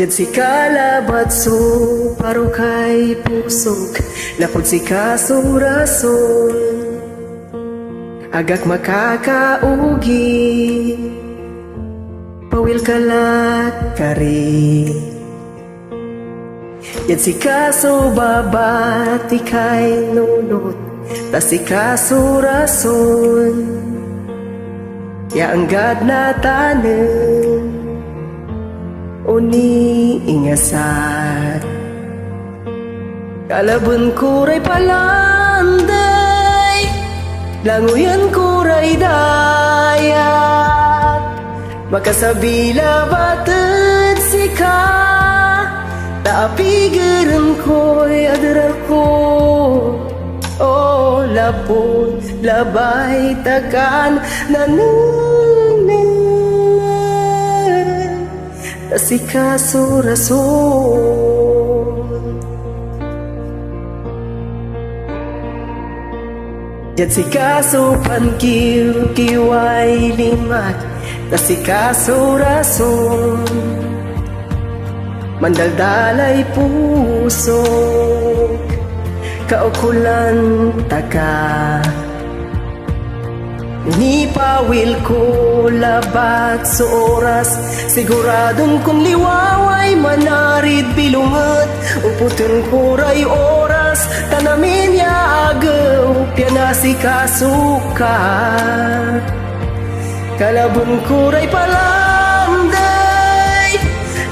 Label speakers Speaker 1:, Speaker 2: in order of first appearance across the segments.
Speaker 1: Jad si kalabat so paro kay pusok, napod si kasurason, agak makakaugi, pawil kalat kari. Jad si kaso babati kay nunot, tas si kasurason, ya anggad na tanem uni ingasat. Kalabun kuray palanday, languyan kuray dayat, makasabila batid sika, taapigiran ko'y adrar ko. Oh, lapon, labay, takan, nanunay, tasikaso rason. Jad sikaso pankiw, kiway limat, tasikaso rason, mandaldalay puso, kaukulan taka. Ni pawil ko labat sa oras, siguradong kung liwaway manarid bilungat, uputun kuray oras, tanamin ya agaw, pianasi kasuka. Kalabun kuray palanday,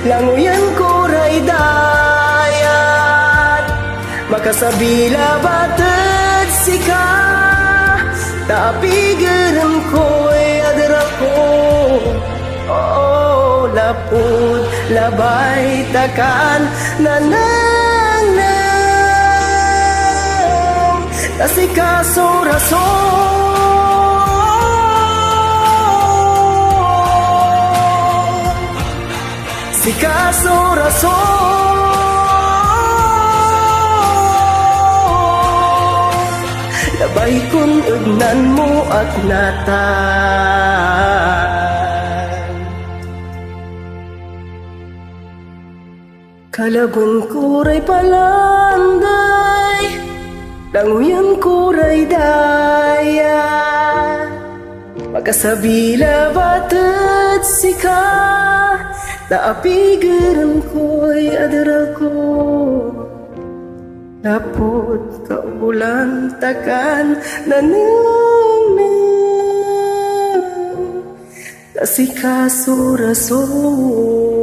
Speaker 1: languyan kuray dayat, makasabila batid sika, taapigiran ko'y adra ko. Oh, lapod, labay, takan, nanang, tasikaso rason, sikaso rason. Labay kung ugnan mo at natan, kalabon kuray palanday, languyan kuray daya, makasabila batid sika, taapigiran ko'y adra ko. Lapod kaulan takan, nanang, tasikaso rason.